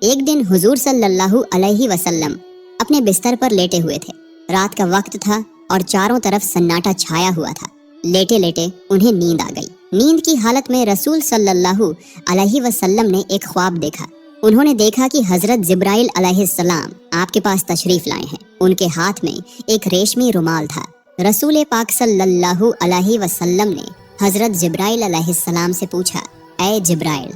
ایک دن حضور صلی اللہ علیہ وسلم اپنے بستر پر لیٹے ہوئے تھے۔ رات کا وقت تھا اور چاروں طرف سناٹا چھایا ہوا تھا۔ لیٹے لیٹے انہیں نیند آ گئی۔ نیند کی حالت میں رسول صلی اللہ علیہ وسلم نے ایک خواب دیکھا۔ انہوں نے دیکھا کہ حضرت جبرائیل علیہ السلام آپ کے پاس تشریف لائے ہیں۔ ان کے ہاتھ میں ایک ریشمی رومال تھا۔ رسول پاک صلی اللہ علیہ وسلم نے حضرت جبرائیل علیہ السلام سے پوچھا، اے جبرائیل،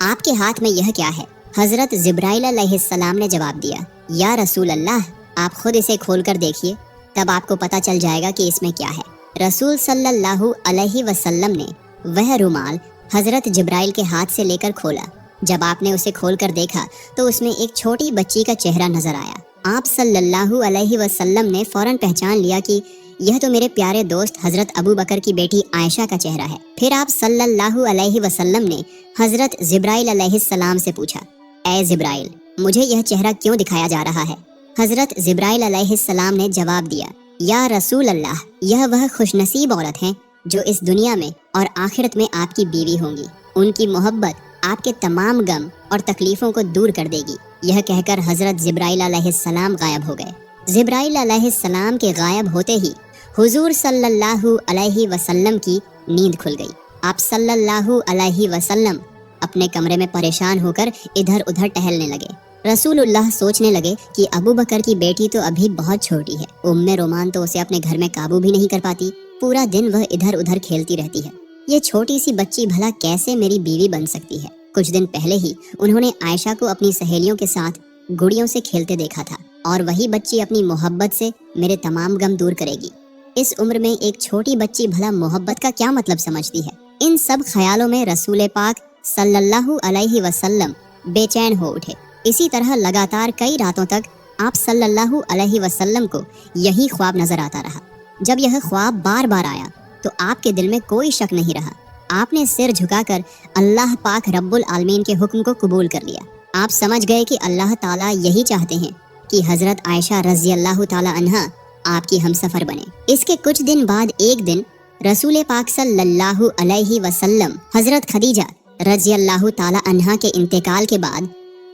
آپ کے ہاتھ میں یہ کیا ہے؟ حضرت جبرائیل علیہ السلام نے جواب دیا، یا رسول اللہ، آپ خود اسے کھول کر دیکھیے، تب آپ کو پتہ چل جائے گا کہ اس میں کیا ہے۔ رسول صلی اللہ علیہ وسلم نے وہ رومال حضرت جبرائیل کے ہاتھ سے لے کر کھولا۔ جب آپ نے اسے کھول کر دیکھا تو اس میں ایک چھوٹی بچی کا چہرہ نظر آیا۔ آپ صلی اللہ علیہ وسلم نے فوراً پہچان لیا کہ یہ تو میرے پیارے دوست حضرت ابو بکر کی بیٹی عائشہ کا چہرہ ہے۔ پھر آپ صلی اللہ علیہ وسلم نے حضرت جبرائیل علیہ السلام سے پوچھا، اے جبرائیل، مجھے یہ چہرہ کیوں دکھایا جا رہا ہے؟ حضرت جبرائیل علیہ السلام نے جواب دیا، یا رسول اللہ، یہ وہ خوش نصیب عورت ہیں جو اس دنیا میں اور آخرت میں آپ کی بیوی ہوں گی۔ ان کی محبت آپ کے تمام غم اور تکلیفوں کو دور کر دے گی۔ یہ کہہ کر حضرت جبرائیل علیہ السلام غائب ہو گئے۔ جبرائیل علیہ السلام کے غائب ہوتے ہی حضور صلی اللہ علیہ وسلم کی نیند کھل گئی۔ آپ صلی اللہ علیہ وسلم اپنے کمرے میں پریشان ہو کر ادھر ادھر ٹہلنے لگے۔ رسول اللہ سوچنے لگے کہ ابو بکر کی بیٹی تو ابھی بہت چھوٹی ہے، ام رومان تو اسے اپنے گھر میں قابو بھی نہیں کر پاتی، پورا دن وہ ادھر ادھر کھیلتی رہتی ہے، یہ چھوٹی سی بچی بھلا کیسے میری بیوی بن سکتی ہے؟ کچھ دن پہلے ہی انہوں نے عائشہ کو اپنی سہیلیوں کے ساتھ گڑیوں سے کھیلتے دیکھا تھا، اور وہی بچی اپنی محبت سے میرے تمام غم دور کرے گی۔ اس عمر میں ایک چھوٹی بچی بھلا محبت کا کیا مطلب سمجھتی ہے؟ ان سب خیالوں میں رسول پاک صلی اللہ علیہ وسلم بے چین ہو اٹھے۔ اسی طرح لگاتار کئی راتوں تک آپ صلی اللہ علیہ وسلم کو یہی خواب نظر آتا رہا۔ جب یہ خواب بار بار آیا تو آپ کے دل میں کوئی شک نہیں رہا۔ آپ نے سر جھکا کر اللہ پاک رب العالمین کے حکم کو قبول کر لیا۔ آپ سمجھ گئے کہ اللہ تعالیٰ یہی چاہتے ہیں کہ حضرت عائشہ رضی اللہ تعالیٰ عنہا آپ کی ہمسفر بنے۔ اس کے کچھ دن بعد ایک دن رسول پاک صلی اللہ علیہ وسلم حضرت خدیجہ رضی اللہ تعالیٰ عنہا کے انتقال کے بعد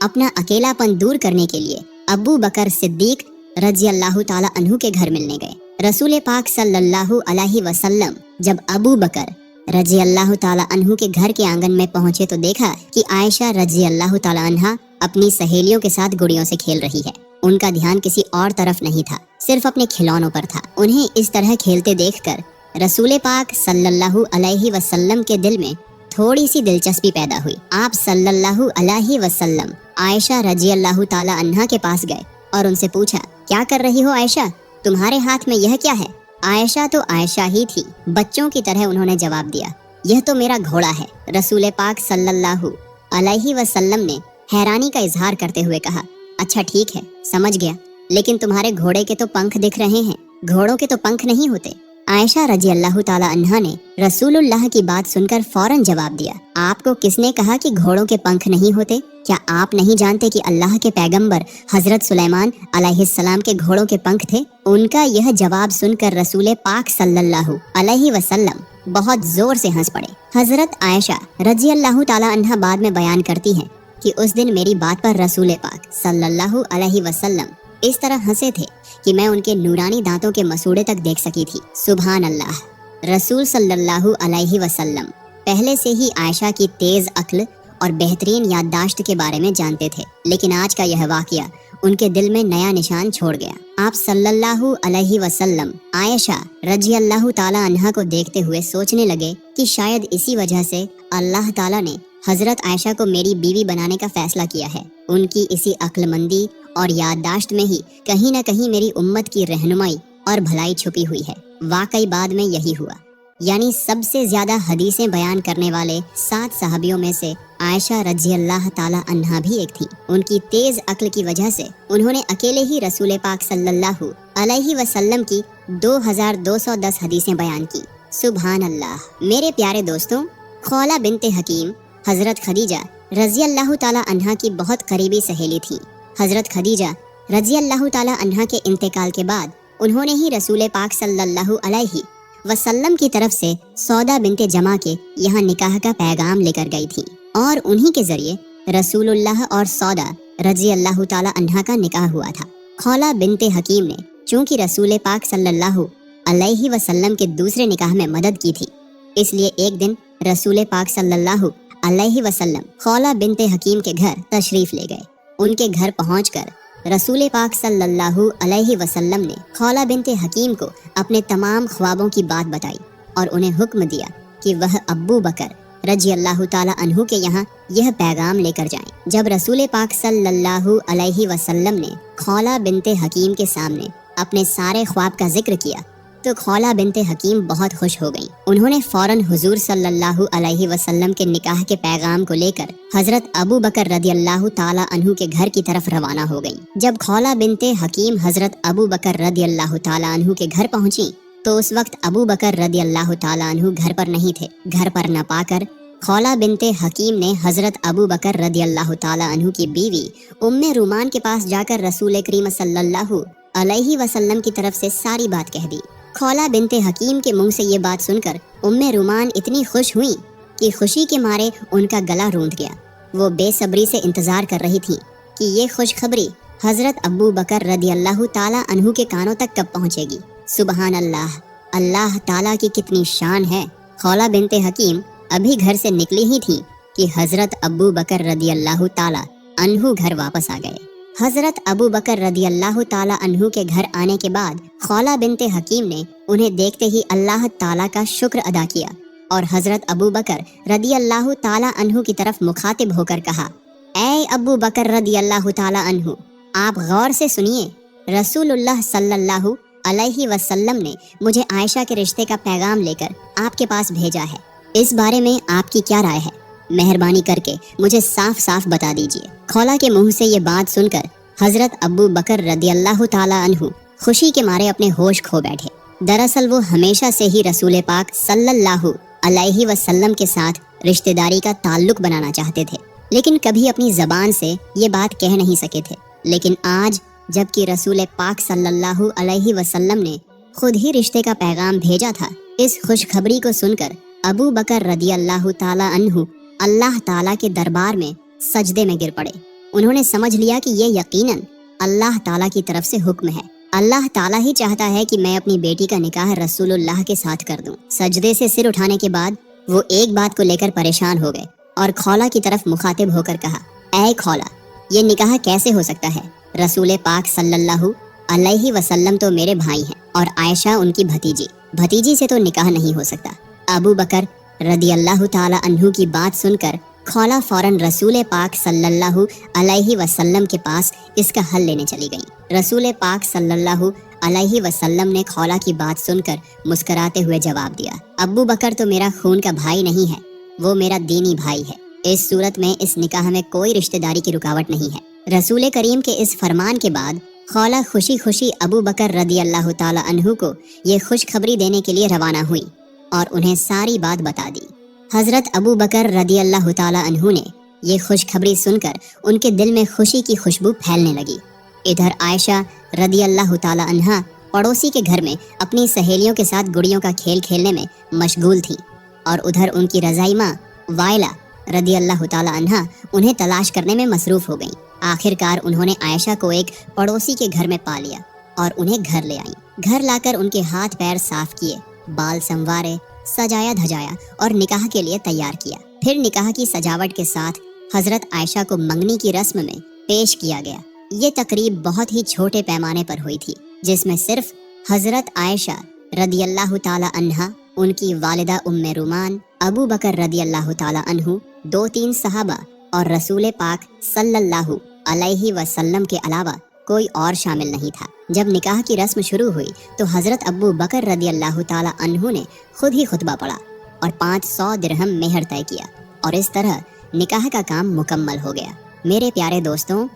اپنا اکیلا پن دور کرنے کے لیے ابو بکر صدیق رضی اللہ تعالیٰ عنہ کے گھر ملنے گئے۔ رسول پاک صلی اللہ علیہ وسلم جب ابو بکر رضی اللہ تعالیٰ عنہ کے گھر کے آنگن میں پہنچے تو دیکھا کہ عائشہ رضی اللہ تعالیٰ عنہا اپنی سہیلیوں کے ساتھ گڑیوں سے کھیل رہی ہے۔ ان کا دھیان کسی اور طرف نہیں تھا، صرف اپنے کھلونوں پر تھا۔ انہیں اس طرح کھیلتے دیکھ کر رسول پاک صلی اللہ علیہ وسلم کے دل میں تھوڑی سی دلچسپی پیدا ہوئی۔ آپ صلی اللہ علیہ وسلم عائشہ رضی اللہ تعالیٰ عنہا کے پاس گئے اور ان سے پوچھا، کیا کر رہی ہو عائشہ؟ تمہارے ہاتھ میں یہ کیا ہے؟ عائشہ تو عائشہ ہی تھی، بچوں کی طرح انہوں نے جواب دیا، یہ تو میرا گھوڑا ہے۔ رسول پاک صلی اللہ علیہ وسلم نے حیرانی کا اظہار کرتے ہوئے کہا، اچھا ٹھیک ہے، سمجھ گیا، لیکن تمہارے گھوڑے کے تو پنکھ دکھ رہے ہیں، گھوڑوں کے تو پنکھ نہیں ہوتے۔ عائشہ رضی اللہ تعالیٰ عنہا نے رسول اللہ کی بات سن کر فوراً جواب دیا، آپ کو کس نے کہا کہ گھوڑوں کے پنکھ نہیں ہوتے؟ کیا آپ نہیں جانتے کہ اللہ کے پیغمبر حضرت سلیمان علیہ السلام کے گھوڑوں کے پنکھ تھے؟ ان کا یہ جواب سن کر رسول پاک صلی اللہ علیہ وسلم بہت زور سے ہنس پڑے۔ حضرت عائشہ رضی اللہ تعالیٰ عنہا بعد میں بیان کرتی ہیں کہ اس دن میری بات پر رسول پاک صلی اللہ علیہ وسلم اس طرح ہنسے تھے کہ میں ان کے نورانی دانتوں کے مسوڑے تک دیکھ سکی تھی۔ سبحان اللہ! رسول صلی اللہ علیہ وسلم پہلے سے ہی عائشہ کی تیز عقل اور بہترین یادداشت کے بارے میں جانتے تھے، لیکن آج کا یہ واقعہ ان کے دل میں نیا نشان چھوڑ گیا۔ آپ صلی اللہ علیہ وسلم عائشہ رضی اللہ تعالیٰ عنہا کو دیکھتے ہوئے سوچنے لگے کہ شاید اسی وجہ سے اللہ تعالیٰ نے حضرت عائشہ کو میری بیوی بنانے کا فیصلہ کیا ہے۔ ان کی اسی عقل مندی اور یادداشت میں ہی کہیں نہ کہیں میری امت کی رہنمائی اور بھلائی چھپی ہوئی ہے۔ واقعی بعد میں یہی ہوا، یعنی سب سے زیادہ حدیثیں بیان کرنے والے 7 صحابیوں میں سے عائشہ رضی اللہ تعالیٰ عنہا بھی ایک تھی۔ ان کی تیز عقل کی وجہ سے انہوں نے اکیلے ہی رسول پاک صلی اللہ علیہ وسلم کی 2210 حدیثیں بیان کی۔ سبحان اللہ! میرے پیارے دوستوں، خولہ بنت حکیم حضرت خدیجہ رضی اللہ تعالیٰ عنہا کی بہت قریبی سہیلی تھی۔ حضرت خدیجہ رضی اللہ تعالیٰ عنہا کے انتقال کے بعد انہوں نے ہی رسول پاک صلی اللہ علیہ وسلم کی طرف سے سودا بنت جمع کے یہاں نکاح کا پیغام لے کر گئی تھی، اور انہی کے ذریعے رسول اللہ اور سودا रजी अल्लाह ताला अन्हा का निकाह हुआ था। खौला बिनते हकीम ने चूंकि रसूल पाक सल्लल्लाहु अलैहि वसल्लम के दूसरे निकाह में मदद की थी, इसलिए एक दिन रसूल पाक सल्लल्लाहु अलैहि वसल्लम खौला बिनते हकीम के घर तशरीफ ले गए। उनके घर पहुंचकर रसूल पाक सल्लल्लाहु अलैहि वसल्लम ने खौला बिनते हकीम को अपने तमाम ख्वाबों की बात बताई और उन्हें हुक्म दिया कि वह अब्बू बकर रजी अल्लाह ताला अन्हु के यहाँ यह पैगाम लेकर जाएं। जब रसूल पाक सल्लल्लाहु अलैहि वसल्लम ने खौला बिनते हकीम के सामने अपने सारे ख्वाब का जिक्र किया तो खौला बिनते हकीम बहुत खुश हो गईं। उन्होंने फौरन हुजूर सल्लल्लाहु अलैहि वसल्लम के निकाह के पैगाम को लेकर हजरत अबू बकर रदी अल्लाह ताला अन्हु के घर की तरफ रवाना हो गईं। जब खौला बिनते हकीम हजरत अबू बकर रदी अल्लाह ताला अन्हु के घर पहुंची तो उस वक्त अबू बकर रदी अल्लाह ताला अन्हु घर पर नहीं थे। घर पर न पाकर खौला बिनते हकीम ने हजरत अबू बकर रदी अल्लाह ताला अन्हु की बीवी उम्मे रुमान के पास जाकर रसूल करीम सल्लल्लाहु अलैहि वसल्लम की तरफ से सारी बात कह दी। खौला बिनते हकीम के मुंह से ये बात सुनकर उम्मे रुमान इतनी खुश हुई कि खुशी के मारे उनका गला रूंध गया। वो बेसब्री से इंतजार कर रही थी कि ये खुशखबरी हजरत अबू बकर रदी अल्लाह ताला अन्हु के कानों तक कब पहुंचेगी। सुबहान अल्लाह, अल्लाह ताला की कितनी शान है। खौला बिनते हकीम अभी घर से निकली ही थी कि हजरत अबू बकर रदी अल्लाह ताला अन्हु घर वापस आ गए। हजरत अबू बकर रदी अल्लाह ताला अन्हु के घर आने के बाद खौला बिनते हकीम ने उन्हें देखते ही अल्लाह ताला का शुक्र अदा किया और हजरत अबू बकर रदी अल्लाह ताला अन्हु की तरफ मुखातिब होकर कहा, ऐ अबू बकर रदी अल्लाह ताला अन्हु, आप गौर से सुनिए, रसूलुल्लाह सल्लल्लाहु अलैहि वसल्लम ने मुझे आयशा के रिश्ते का पैगाम लेकर आपके पास भेजा है। इस बारे में आपकी क्या राय है? मेहरबानी करके मुझे साफ साफ बता दीजिए। खौला के मुंह से ये बात सुनकर हजरत अबू बकर रदी अल्लाह ताला अन्हु खुशी के मारे अपने होश खो बैठे। दरअसल वो हमेशा से ही रसूल पाक सल्लल्लाहु अलैहि वसल्लम के साथ रिश्तेदारी का ताल्लुक बनाना चाहते थे, लेकिन कभी अपनी जबान से ये बात कह नहीं सके थे। लेकिन आज जबकि रसूल पाक सल्लल्लाहु अलैहि वसल्लम ने खुद ही रिश्ते का पैगाम भेजा था, इस खुशखबरी को सुनकर अबू बकर रदी अल्लाह ताला अन्हु अल्लाह ताला के दरबार में सजदे में गिर पड़े। उन्होंने समझ लिया कि ये यकीनन अल्लाह ताला की तरफ से हुक्म है। अल्लाह ताला ही चाहता है कि मैं अपनी बेटी का निकाह रसूलुल्लाह के साथ कर दूं। सजदे से सिर उठाने के बाद वो एक बात को लेकर परेशान हो गए और खौला की तरफ मुखातिब होकर कहा, ऐ खौला, ये निकाह कैसे हो सकता है? रसूल पाक सल्लल्लाहु अलैहि वसल्लम तो मेरे भाई हैं और आयशा उनकी भतीजी से तो निकाह नहीं हो सकता। अबू बकर रदी अल्लाह ताला अन्हु की बात सुनकर खौला फौरन रसूल पाक सल्लल्लाहु अलैहि वसल्लम के पास इसका हल लेने चली गई। रसूल पाक सल्लल्लाहु अलैहि वसल्लम ने खौला की बात सुनकर मुस्कुराते हुए जवाब दिया, अबू बकर तो मेरा खून का भाई नहीं है, वो मेरा दीनी भाई है। इस सूरत में इस निकाह में कोई रिश्तेदारी की रुकावट नहीं है। रसूल करीम के इस फरमान के बाद खौला खुशी खुशी अबू बकर रदी अल्लाह ताला अन्हु को ये खुशखबरी देने के लिए रवाना हुई और उन्हें सारी बात बता दी। हजरत अबू बकर रदी अल्लाह ताला अन्हु ने ये खुशखबरी सुनकर उनके दिल में खुशी की खुशबू फैलने लगी। इधर आयशा रदी अल्लाह ताला अन्हा पड़ोसी के घर में अपनी सहेलियों के साथ गुड़ियों का खेल खेलने में मशगूल थी और उधर उनकी रज़ाई माँ वाइला रदी अल्लाह ताला अन्हा उन्हें तलाश करने में मसरूफ हो गईं। आखिरकार उन्होंने आयशा को एक पड़ोसी के घर में पा लिया और उन्हें घर ले आईं। घर लाकर उनके हाथ पैर साफ किए, बाल संवारे, सजाया धजाया और निकाह के लिए तैयार किया। फिर निकाह की सजावट के साथ हजरत आयशा को मंगनी की रस्म में पेश किया गया। ये तकरीब बहुत ही छोटे पैमाने पर हुई थी, जिसमें सिर्फ हजरत आयशा रदी अल्लाह ताला अन्हा, उनकी वालिदा उम्मे रुमान, अबू बकर रदी अल्लाह ताला अन्हु, 2-3 सहाबा और रसूल पाक सल्लल्लाहु अलैहि वसल्लम के अलावा कोई और शामिल नहीं था। जब निकाह की रस्म शुरू हुई तो हजरत अबू बकर रदी अल्लाह ताला अन्हु ने खुद ही खुतबा पढ़ा और 500 दिरहम मेहर तय किया और इस तरह निकाह का काम मुकम्मल हो गया। मेरे प्यारे दोस्तों,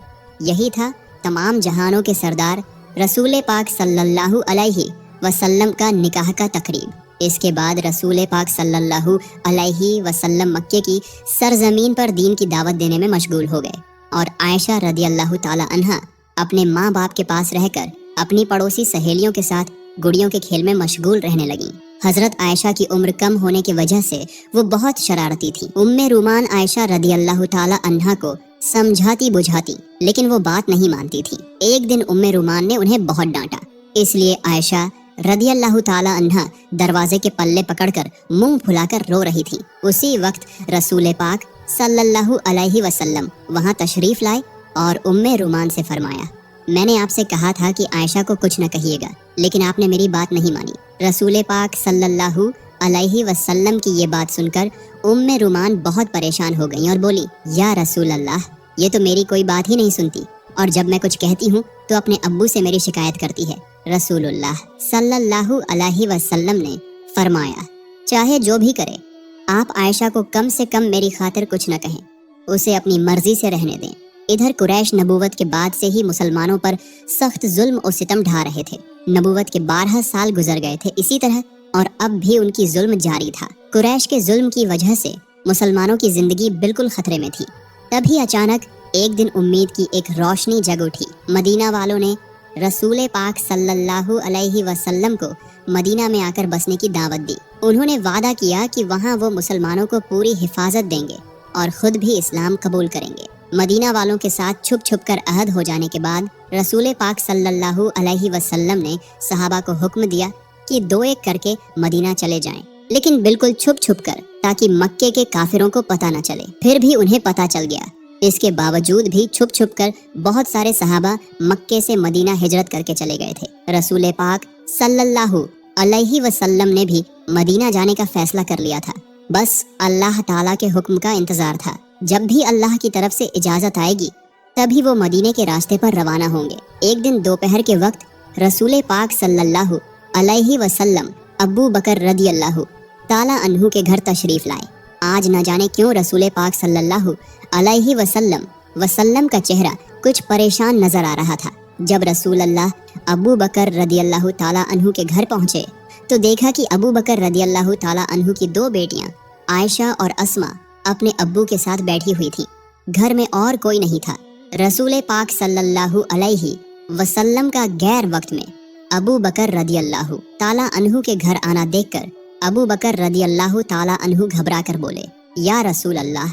यही था तमाम जहानों के सरदार रसूल पाक सल्लल्लाहु अलैहि वसल्लम का निकाह का तकरीब। इसके बाद रसूल पाक सल्लल्लाहु अलैहि वसल्लम मक्के की सरजमीन पर दीन की दावत देने में मशगूल हो गए और आयशा रदी अल्लाह ताला अन्हा अपने माँ बाप के पास रहकर अपनी पड़ोसी सहेलियों के साथ गुड़ियों के खेल में मशगूल रहने लगीं। हजरत आयशा की उम्र कम होने की वजह से वो बहुत शरारती थी। उम्मे रुमान आयशा रदी अल्लाह ताला अन्हा को समझाती बुझाती, लेकिन वो बात नहीं मानती थी। एक दिन उम्मे रुमान ने उन्हें बहुत डांटा, इसलिए आयशा रदियल्लाहु ताला अन्हा दरवाजे के पल्ले पकड़कर मुंह फुलाकर रो रही थी। उसी वक्त रसूल पाक सल्लल्लाहु अलैहि वसल्लम वहां तशरीफ लाए और उम्मे रुमान से फरमाया, मैंने आपसे कहा था कि आयशा को कुछ न कहिएगा, लेकिन आपने मेरी बात नहीं मानी। रसूल पाक सल्लल्लाहु अलैहि वसल्लम की ये बात सुनकर उम्मे रुमान बहुत परेशान हो गई और बोली, या रसूल अल्लाह, ये तो मेरी कोई बात ही नहीं सुनती, और जब मैं कुछ कहती हूँ तो अपने अब्बू से मेरी शिकायत करती है। रसूलुल्लाह सल्लल्लाहु अलैहि वसल्लम ने फरमाया, चाहे जो भी करे, आप आयशा को कम से कम मेरी खातिर कुछ न कहें, उसे अपनी मर्जी से रहने दें। इधर कुरैश नबूवत के बाद से ही मुसलमानों पर सख्त जुल्म और सितम ढा रहे थे। नबूवत के 12 साल गुजर गए थे इसी तरह, और अब भी उनकी जुल्म जारी था। कुरैश के जुल्म की वजह से मुसलमानों की जिंदगी बिल्कुल खतरे में थी। तभी अचानक एक दिन उम्मीद की एक रोशनी जग उठी। मदीना वालों ने रसूल पाक सल्लल्लाहु अलैहि वसल्लम को मदीना में आकर बसने की दावत दी। उन्होंने वादा किया कि वहाँ वो मुसलमानों को पूरी हिफाजत देंगे और खुद भी इस्लाम कबूल करेंगे। मदीना वालों के साथ छुप छुप कर अहद हो जाने के बाद रसूल पाक सल्लल्लाहु अलैहि वसल्लम ने सहाबा को हुक्म दिया कि 2-1 करके मदीना चले जाएं, लेकिन बिल्कुल छुप छुप कर, ताकि मक्के के काफिरों को पता न चले। फिर भी उन्हें पता चल गया। इसके बावजूद भी छुप छुप कर बहुत सारे सहाबा मक्के से मदीना हिजरत करके चले गए थे। रसूल पाक सल्लल्लाहु अलैहि वसल्लम ने भी मदीना जाने का फैसला कर लिया था। बस अल्लाह ताला के हुक्म का इंतजार था। जब भी अल्लाह की तरफ से इजाजत आएगी तभी वो मदीने के रास्ते पर रवाना होंगे। एक दिन दोपहर के वक्त रसूल पाक सल्लल्लाहु अलैहि वसल्लम अबू बकर रदियल्लाहु ताला अन्हु के घर तशरीफ लाए। आज न जाने क्यों रसूल पाक सल्लल्लाहु अलैहि वसल्लम का चेहरा कुछ परेशान नजर आ रहा था। जब रसूल अल्लाह अबू बकर रदियल्लाहु ताला अन्हु के घर पहुंचे तो देखा कि अबू बकर रदियल्लाहु ताला अन्हु की 2 बेटियां आयशा और अस्मा अपने अब्बू के साथ बैठी हुई थी। घर में और कोई नहीं था। रसूल पाक सल्लल्लाहु अलैहि वसल्लम का गैर वक्त में अबू बकर रदियल्लाहु ताला अन्हु के घर आना देखकर अबू बकर रदियल्लाहु ताला अन्हु घबरा कर बोले, या रसूल अल्लाह,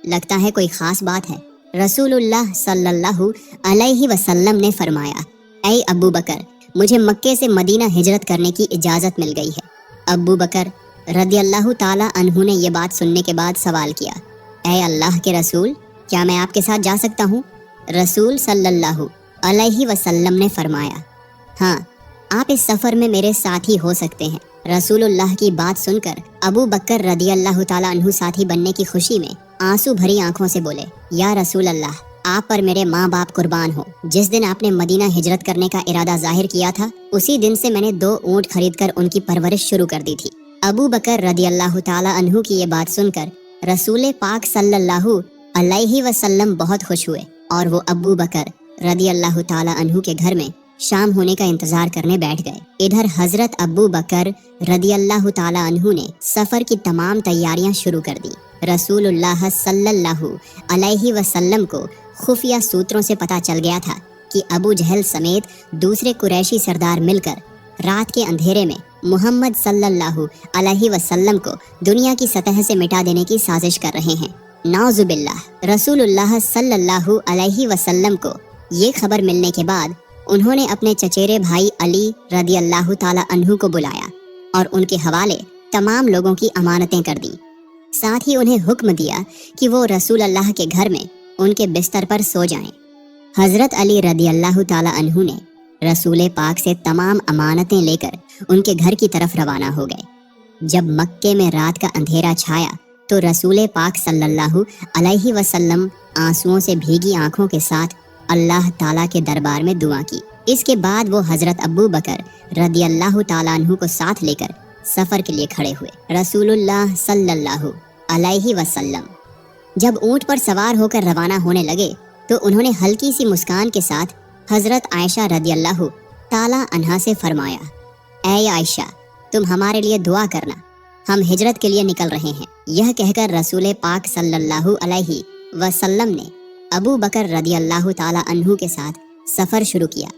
लगता है कोई खास बात है। रसूलुल्लाह सल्लल्लाहु अलैहि वसल्लम ने फरमाया, ऐ अबू बकर, मुझे मक्के से मदीना हिजरत करने की इजाज़त मिल गई है। अबू बकर रदियल्लाहु ताला अन्हु ने ये बात सुनने के बाद सवाल किया, ऐ अल्लाह के रसूल, क्या मैं आपके साथ जा सकता हूँ? रसूल सल्लल्लाहु अलैहि वसल्लम ने फरमाया, हाँ, आप इस सफ़र में मेरे साथ ही हो सकते हैं। रसूलुल्लाह की बात सुनकर अबू बकर रदियल्लाहु ताला अन्हु साथी बनने की खुशी में आंसू भरी आंखों से बोले, या रसूल अल्लाह, आप पर मेरे माँ बाप कुर्बान हो। जिस दिन आपने मदीना हिजरत करने का इरादा जाहिर किया था, उसी दिन से मैंने 2 ऊँट खरीदकर उनकी परवरिश शुरू कर दी थी। अबू बकर रदियल्लाहु ताला अन्हु की ये बात सुनकर रसूल पाक सल्लल्लाहु अलैहि वसल्लम बहुत खुश हुए और वो अबू बकर रदियल्लाहु ताला अन्हु के घर में शाम होने का इंतजार करने बैठ गए। इधर हजरत अबू बकर रदियल्लाहु ताला अन्हु ने सफर की तमाम तैयारियां शुरू कर दी। रसूलुल्लाह सल्लल्लाहु अलैहि वसल्लम को खुफिया सूत्रों से पता चल गया था कि अबू जहल समेत दूसरे कुरैशी सरदार मिलकर रात के अंधेरे में मोहम्मद सल्लल्लाहु अलैहि वसल्लम को दुनिया की सतह से मिटा देने की साजिश कर रहे हैं। नाउजुबिल्लाह। रसूलुल्लाह सल्लल्लाहु अलैहि वसल्लम को ये खबर मिलने के बाद उन्होंने अपने चचेरे भाई अली रदियल्लाहु ताला अन्हु को बुलाया और उनके हवाले तमाम लोगों की अमानतें कर दी। साथ ही उन्हें हुक्म दिया कि वो रसूल अल्लाह के घर में उनके बिस्तर पर सो जाएं। हजरत अली रदियल्लाहु ताला अन्हु ने रसूल पाक से तमाम अमानतें लेकर उनके घर की तरफ रवाना हो गए। जब मक्के में रात का अंधेरा छाया तो रसूल पाक सल्लल्लाहु अलैहि वसल्लम आंसुओं से भीगी आंखों के साथ अल्लाह ताला के दरबार में दुआ की। इसके बाद वो हजरत अबू बकर रदियल्लाहु ताला अन्हु को साथ लेकर सफर के लिए खड़े हुए। रसूलुल्लाह सल्लल्लाहु अलैहि वसल्लम जब ऊंट पर सवार होकर रवाना होने लगे तो उन्होंने हल्की सी मुस्कान के साथ हजरत आयशा रदियल्लाहु ताला अन्हा से फरमाया, ऐ आयशा, तुम हमारे लिए दुआ करना, हम हिजरत के लिए निकल रहे हैं। यह कहकर रसूल पाक सल्लल्लाहु अलैहि वसल्लम ने अबू बकर रदियल्लाहु ताला अन्हु के साथ सफ़र शुरू किया।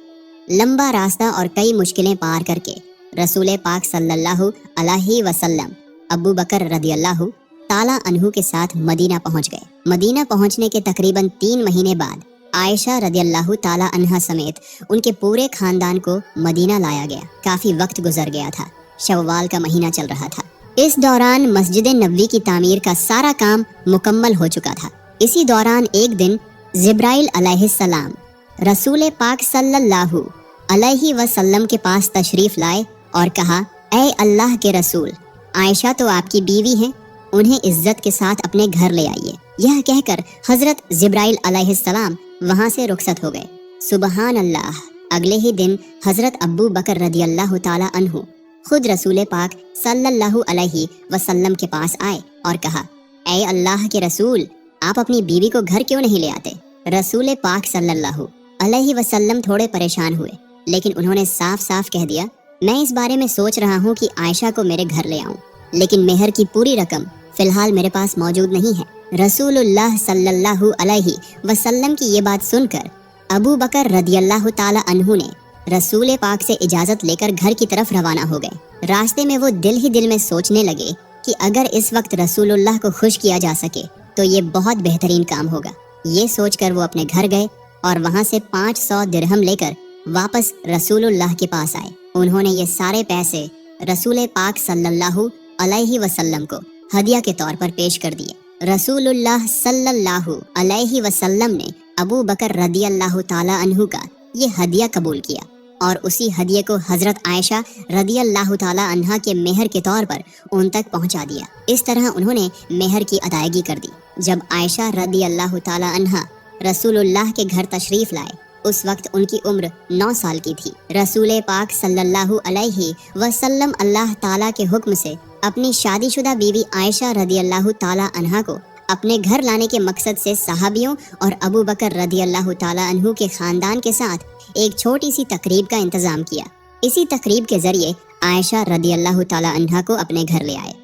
लंबा रास्ता और कई मुश्किलें पार करके रसूल पाक सल्लल्लाहु अलैहि वसल्लम अबू बकर रदियल्लाहु ताला अन्हु के साथ मदीना पहुंच गए। मदीना पहुंचने के तकरीबन 3 महीने बाद आयशा रदियल्लाहु ताला अन्हा समेत उनके पूरे खानदान को मदीना लाया गया। काफी वक्त गुजर गया था, शव्वाल का महीना चल रहा था। इस दौरान मस्जिद नबवी की तामीर का सारा काम मुकम्मल हो चुका था। इसी दौरान एक दिन जिब्राइल अलैहिस्सलाम रसूल पाक सल्लल्लाहु अलैहि वसल्लम के पास तशरीफ लाए और कहा, ऐ अल्लाह के रसूल, आयशा तो आपकी बीवी हैं, उन्हें इज्जत के साथ अपने घर ले आइए। यह कहकर हजरत जिब्राइल अलैहिस्सलाम वहां से रुखसत हो गए। सुबहान अल्लाह। अगले ही दिन हजरत अब्बू बकर रदियल्लाहु ताला अन्हु खुद रसूल पाक सल्लल्लाहु अलैहि वसल्लम के पास आए और कहा, ऐ अल्लाह के रसूल, आप अपनी बीवी को घर क्यों नहीं ले आते? रसूल पाक सल्लल्लाहु अलैहि वसल्लम थोड़े परेशान हुए, लेकिन उन्होंने साफ साफ कह दिया, मैं इस बारे में सोच रहा हूँ कि आयशा को मेरे घर ले आऊं, लेकिन मेहर की पूरी रकम फिलहाल मेरे पास मौजूद नहीं है। रसूलुल्लाह सल्लल्लाहु अलैहि वसल्लम की ये बात सुनकर अबू बकर रदियल्लाहु ताला अन्हु ने रसूल पाक से इजाजत लेकर घर की तरफ रवाना हो गए। रास्ते में वो दिल ही दिल में सोचने लगे कि अगर इस वक्त रसूलुल्लाह को खुश किया जा सके तो ये बहुत बेहतरीन काम होगा। ये सोचकर वो अपने घर गए और वहाँ से 500 दिरहम लेकर वापस रसूलुल्लाह के पास आए। उन्होंने ये सारे पैसे रसूल पाक सल्लल्लाहु अलैहि वसल्लम को हदिया के तौर पर पेश कर दिए। रसूलुल्लाह सल्लल्लाहु अलैहि वसल्लम ने अबू बकर रदियल्लाहु ताला अन्हु का ये हदिया कबूल किया और उसी हदिये को हजरत आयशा रदियल्लाहु ताला अन्हा के मेहर के तौर पर उन तक पहुंचा दिया। इस तरह उन्होंने मेहर की अदायगी कर दी। जब आयशा रदियल्लाहु ताला अन्हा रसूलुल्लाह के घर तशरीफ लाए, उस वक्त उनकी उम्र 9 साल की थी। रसूल पाक सल्लल्लाहु अलैहि वसल्लम अल्लाह ताला के हुक्म से अपनी शादीशुदा बीवी आयशा रदियल्लाहु ताला अन्हा को अपने घर लाने के मकसद से सहाबियों और अबू बकर रदियल्लाहु ताला अन्हु के खानदान के साथ एक छोटी सी तकरीब का इंतजाम किया। इसी तकरीब के जरिए आयशा रदियल्लाहु ताला अन्हा को अपने घर ले आए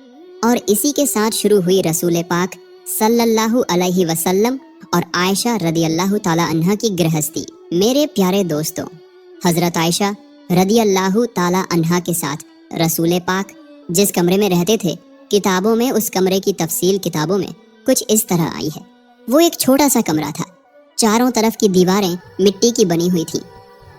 और इसी के साथ शुरू हुई रसूल पाक सल्लल्लाहु अलैहि वसल्लम और आयशा रदियल्लाहु ताला अन्हा की गृहस्थी। मेरे प्यारे दोस्तों, हजरत आयशा रदियल्लाहु ताला अन्हा के साथ रसूल पाक जिस कमरे में रहते थे, किताबों में उस कमरे की तफसील किताबों में कुछ इस तरह आई है। वो एक छोटा सा कमरा था। चारों तरफ की दीवारें मिट्टी की बनी हुई थी।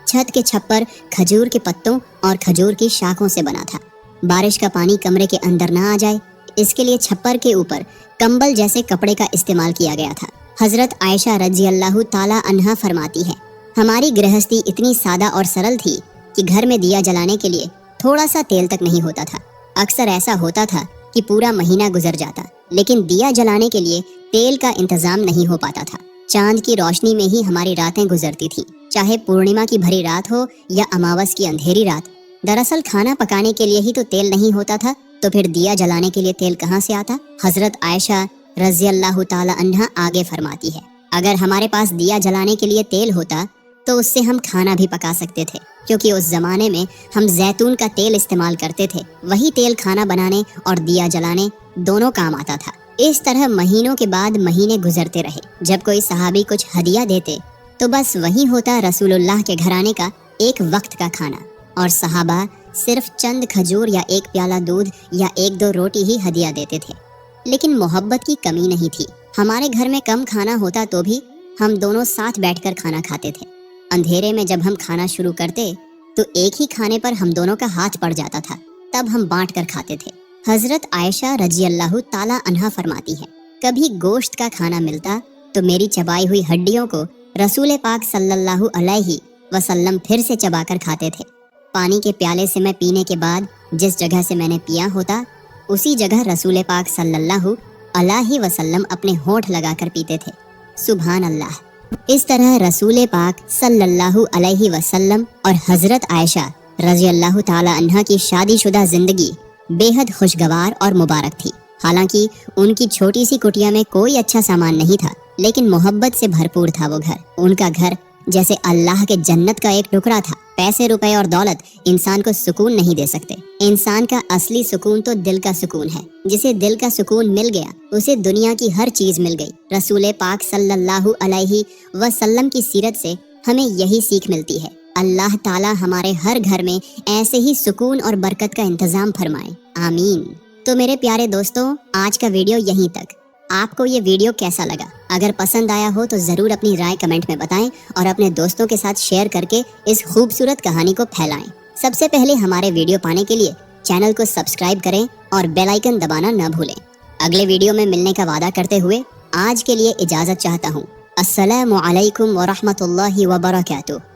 छत के छप्पर खजूर के पत्तों और खजूर की शाखों से बना था। बारिश का पानी कमरे के अंदर ना आ जाए, इसके लिए छप्पर के ऊपर कंबल जैसे कपड़े का इस्तेमाल किया गया था। हजरत आयशा रज़ियल्लाहु ताला अन्हा फरमाती है, हमारी गृहस्थी इतनी सादा और सरल थी कि घर में दिया जलाने के लिए थोड़ा सा तेल तक नहीं होता था। अक्सर ऐसा होता था कि पूरा महीना गुजर जाता, लेकिन दिया जलाने के लिए तेल का इंतजाम नहीं हो पाता था। चांद की रोशनी में ही हमारी रातें गुजरती थी, चाहे पूर्णिमा की भरी रात हो या अमावस की अंधेरी रात। दरअसल खाना पकाने के लिए ही तो तेल नहीं होता था, तो फिर दिया जलाने के लिए तेल कहाँ से आता? हजरत आयशा रज़ियल्लाहु ताला अन्हा आगे फरमाती है, अगर हमारे पास दिया जलाने के लिए तेल होता तो उससे हम खाना भी पका सकते थे, क्योंकि उस जमाने में हम जैतून का तेल इस्तेमाल करते थे। वही तेल खाना बनाने और दिया जलाने दोनों काम आता था। इस तरह महीनों के बाद महीने गुजरते रहे। जब कोई सहाबी कुछ हदिया देते तो बस वही होता रसूलुल्लाह के घराने का एक वक्त का खाना, और सहाबा सिर्फ चंद खजूर या एक प्याला दूध या 1-2 रोटी ही हदिया देते थे। लेकिन मोहब्बत की कमी नहीं थी। हमारे घर में कम खाना होता तो भी हम दोनों साथ बैठकर खाना खाते थे। अंधेरे में जब हम खाना शुरू करते तो एक ही खाने पर हम दोनों का हाथ पड़ जाता था, तब हम बांट कर खाते थे। हजरत आयशा रज़ियल्लाहु ताला अन्हा फरमाती है, कभी गोश्त का खाना मिलता तो मेरी चबाई हुई हड्डियों को रसूल पाक सल्लल्लाहु अलैहि वसल्लम फिर से चबाकर खाते थे। पानी के प्याले से मैं पीने के बाद जिस जगह से मैंने पिया होता, उसी जगह रसूल पाक सल्लल्लाहु अलैहि वसल्लम अपने होंठ लगाकर पीते थे। सुभान अल्लाह। इस तरह रसूल पाक सल्लल्लाहु अलैहि वसल्लम और हजरत आयशा रज़ियल्लाहु ताला अन्हा की शादीशुदा जिंदगी बेहद खुशगवार और मुबारक थी। हालांकि उनकी छोटी सी कुटिया में कोई अच्छा सामान नहीं था, लेकिन मोहब्बत से भरपूर था वो घर। उनका घर जैसे अल्लाह के जन्नत का एक टुकड़ा था। पैसे रुपए और दौलत इंसान को सुकून नहीं दे सकते। इंसान का असली सुकून तो दिल का सुकून है। जिसे दिल का सुकून मिल गया उसे दुनिया की हर चीज मिल गई। रसूल पाक सल्लल्लाहु अलैहि वसल्लम की सीरत से हमें यही सीख मिलती है। अल्लाह ताला हमारे हर घर में ऐसे ही सुकून और बरकत का इंतजाम फरमाए, आमीन। तो تو میرے پیارے دوستوں، آج کا ویڈیو یہیں تک۔ آپ کو یہ ویڈیو کیسا لگا؟ اگر پسند آیا ہو تو ضرور اپنی رائے کمنٹ میں بتائیں اور اپنے دوستوں کے ساتھ شیئر کر کے اس خوبصورت کہانی کو پھیلائیں۔ سب سے پہلے ہمارے ویڈیو پانے کے لیے چینل کو سبسکرائب کریں اور بیل آئیکن دبانا نہ بھولیں۔ اگلے ویڈیو میں ملنے کا وعدہ کرتے ہوئے آج کے لیے اجازت چاہتا ہوں۔ السلام علیکم ورحمۃ اللہ وبرکاتہ۔